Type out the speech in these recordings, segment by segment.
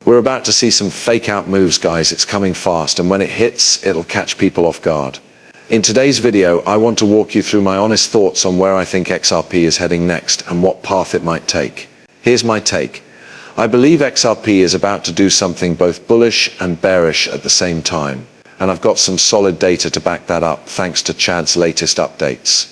We're about to see some fake out moves, guys. It's coming fast, and when it hits, it'll catch people off guard. In today's video, I want to walk you through my honest thoughts on where I think XRP is heading next and what path it might take. Here's my take. I believe XRP is about to do something both bullish and bearish at the same time, and I've got some solid data to back that up thanks to Chad's latest updates.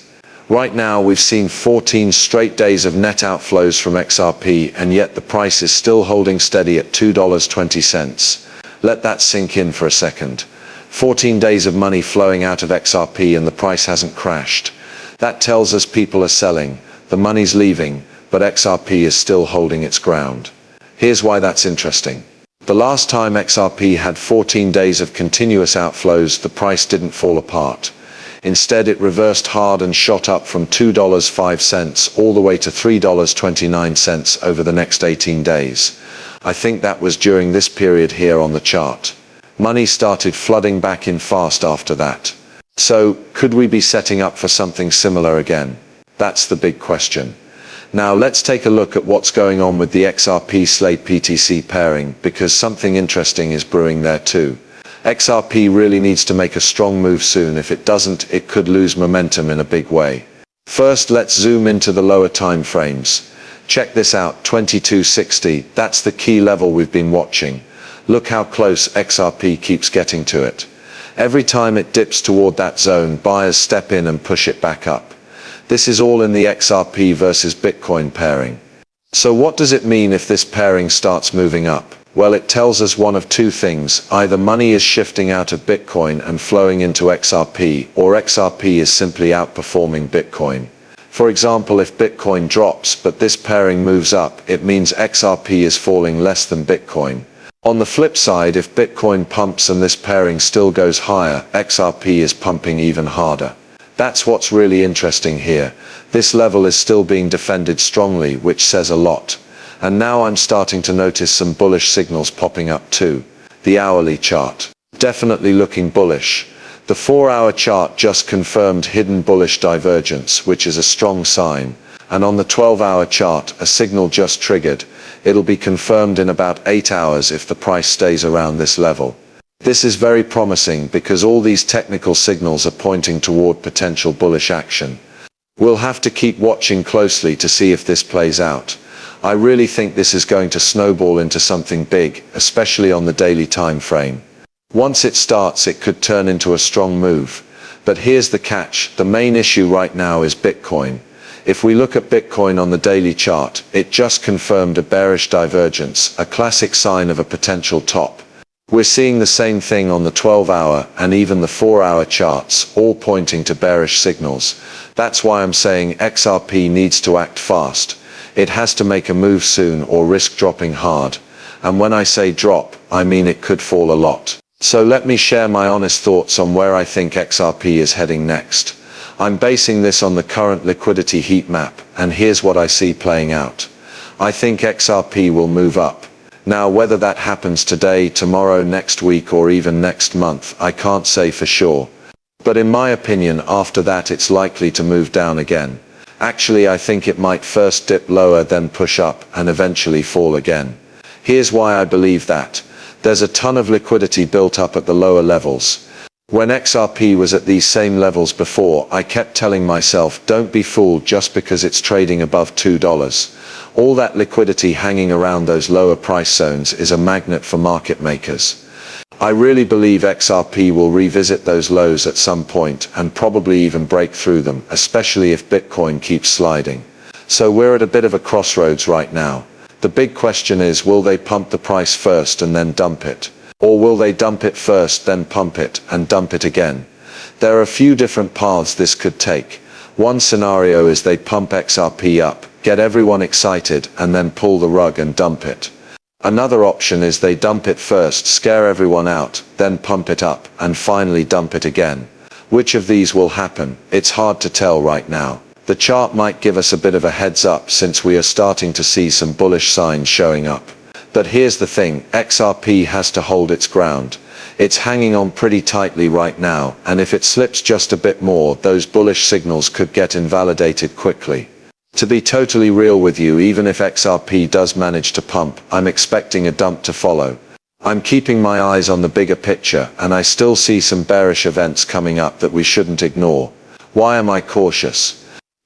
Right now, we've seen 14 straight days of net outflows from XRP, and yet the price is still holding steady at $2.20. Let that sink in for a second. 14 days of money flowing out of XRP and the price hasn't crashed. That tells us people are selling, the money's leaving, but XRP is still holding its ground. Here's why that's interesting. The last time XRP had 14 days of continuous outflows, the price didn't fall apart. Instead, it reversed hard and shot up from $2.05 all the way to $3.29 over the next 18 days. I think that was during this period here on the chart. Money started flooding back in fast after that. So, could we be setting up for something similar again? That's the big question. Now let's take a look at what's going on with the XRP/PTC pairing, because something interesting is brewing there too. XRP really needs to make a strong move soon. If it doesn't, it could lose momentum in a big way. First, let's zoom into the lower time frames. Check this out, 2260, that's the key level we've been watching. Look how close XRP keeps getting to it. Every time it dips toward that zone, buyers step in and push it back up. This is all in the XRP versus Bitcoin pairing. So what does it mean if this pairing starts moving up? Well, it tells us one of two things. Either money is shifting out of Bitcoin and flowing into XRP, or XRP is simply outperforming Bitcoin. For example, if Bitcoin drops but this pairing moves up, it means XRP is falling less than Bitcoin. On the flip side, if Bitcoin pumps and this pairing still goes higher, XRP is pumping even harder. That's what's really interesting here. This level is still being defended strongly, which says a lot. And now I'm starting to notice some bullish signals popping up too. The hourly chart, definitely looking bullish. The 4-hour chart just confirmed hidden bullish divergence, which is a strong sign. And on the 12-hour chart, a signal just triggered. It'll be confirmed in about 8 hours if the price stays around this level. This is very promising because all these technical signals are pointing toward potential bullish action. We'll have to keep watching closely to see if this plays out. I really think this is going to snowball into something big, especially on the daily time frame. Once it starts, it could turn into a strong move. But here's the catch, the main issue right now is Bitcoin. If we look at Bitcoin on the daily chart, it just confirmed a bearish divergence, a classic sign of a potential top. We're seeing the same thing on the 12-hour and even the 4-hour charts, all pointing to bearish signals. That's why I'm saying XRP needs to act fast. It has to make a move soon or risk dropping hard. And when I say drop, I mean it could fall a lot. So let me share my honest thoughts on where I think XRP is heading next. I'm basing this on the current liquidity heat map, and here's what I see playing out. I think XRP will move up. Now, whether that happens today, tomorrow, next week, or even next month, I can't say for sure. But in my opinion, after that it's likely to move down again. Actually, I think it might first dip lower, then push up, and eventually fall again. Here's why I believe that. There's a ton of liquidity built up at the lower levels. When XRP was at these same levels before, I kept telling myself, don't be fooled just because it's trading above $2. All that liquidity hanging around those lower price zones is a magnet for market makers. I really believe XRP will revisit those lows at some point and probably even break through them, especially if Bitcoin keeps sliding. So we're at a bit of a crossroads right now. The big question is, will they pump the price first and then dump it? Or will they dump it first, then pump it, and dump it again? There are a few different paths this could take. One scenario is they pump XRP up, get everyone excited, and then pull the rug and dump it. Another option is they dump it first, scare everyone out, then pump it up, and finally dump it again. Which of these will happen? It's hard to tell right now. The chart might give us a bit of a heads up since we are starting to see some bullish signs showing up. But here's the thing, XRP has to hold its ground. It's hanging on pretty tightly right now, and if it slips just a bit more, those bullish signals could get invalidated quickly. To be totally real with you, even if XRP does manage to pump, I'm expecting a dump to follow. I'm keeping my eyes on the bigger picture, and I still see some bearish events coming up that we shouldn't ignore. Why am I cautious?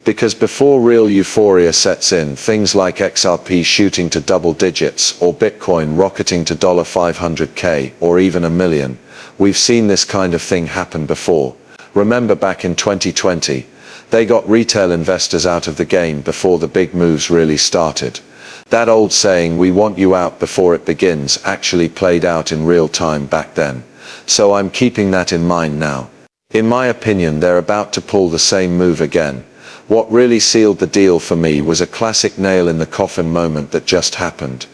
Because before real euphoria sets in, things like XRP shooting to double digits, or Bitcoin rocketing to $500K, or even $1 million, we've seen this kind of thing happen before. Remember back in 2020, they got retail investors out of the game before the big moves really started. That old saying, "we want you out before it begins," actually played out in real time back then. So I'm keeping that in mind now. In my opinion, they're about to pull the same move again. What really sealed the deal for me was a classic nail in the coffin moment that just happened.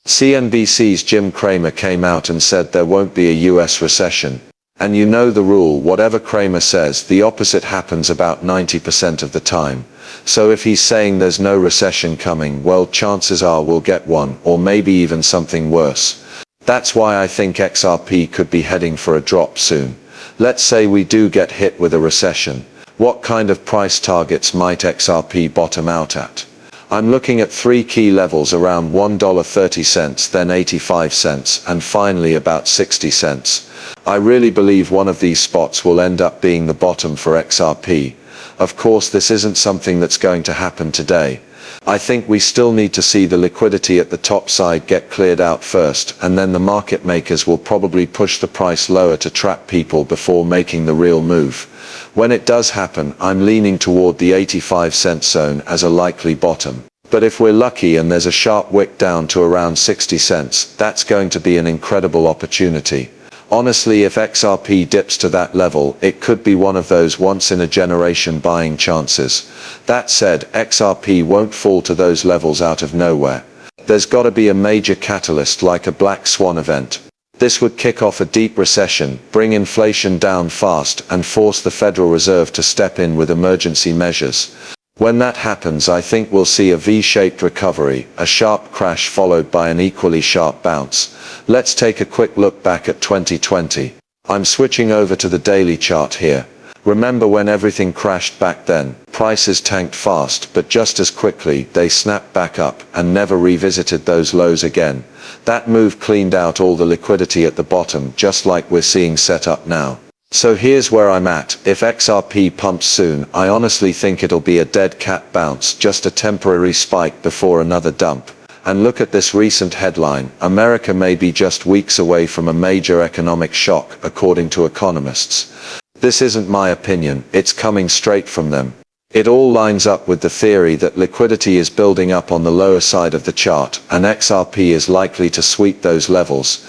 CNBC's Jim Cramer came out and said there won't be a US recession. And you know the rule, whatever Cramer says, the opposite happens about 90% of the time. So if he's saying there's no recession coming, well, chances are we'll get one, or maybe even something worse. That's why I think XRP could be heading for a drop soon. Let's say we do get hit with a recession. What kind of price targets might XRP bottom out at? I'm looking at three key levels around $1.30, then 85 cents, and finally about 60 cents. I really believe one of these spots will end up being the bottom for XRP. Of course, this isn't something that's going to happen today. I think we still need to see the liquidity at the top side get cleared out first, and then the market makers will probably push the price lower to trap people before making the real move. When it does happen, I'm leaning toward the 85-cent zone as a likely bottom. But if we're lucky and there's a sharp wick down to around 60 cents, that's going to be an incredible opportunity. Honestly, if XRP dips to that level, it could be one of those once-in-a-generation buying chances. That said, XRP won't fall to those levels out of nowhere. There's got to be a major catalyst like a black swan event. This would kick off a deep recession, bring inflation down fast, and force the Federal Reserve to step in with emergency measures. When that happens, I think we'll see a V-shaped recovery, a sharp crash followed by an equally sharp bounce. Let's take a quick look back at 2020. I'm switching over to the daily chart here. Remember when everything crashed back then? Prices tanked fast, but just as quickly, they snapped back up and never revisited those lows again. That move cleaned out all the liquidity at the bottom, just like we're seeing set up now. So here's where I'm at. If XRP pumps soon, I honestly think it'll be a dead cat bounce, just a temporary spike before another dump. And look at this recent headline: America may be just weeks away from a major economic shock, according to economists. This isn't my opinion, it's coming straight from them. It all lines up with the theory that liquidity is building up on the lower side of the chart, and XRP is likely to sweep those levels.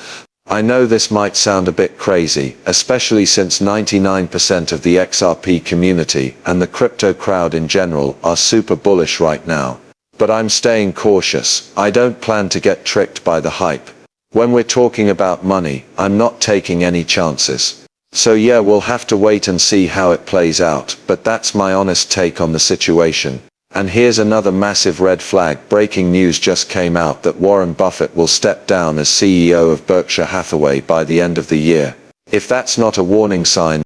I know this might sound a bit crazy, especially since 99% of the XRP community, and the crypto crowd in general, are super bullish right now. But I'm staying cautious. I don't plan to get tricked by the hype. When we're talking about money, I'm not taking any chances. So yeah, we'll have to wait and see how it plays out, but that's my honest take on the situation. And here's another massive red flag. Breaking news just came out that Warren Buffett will step down as CEO of Berkshire Hathaway by the end of the year. If that's not a warning sign,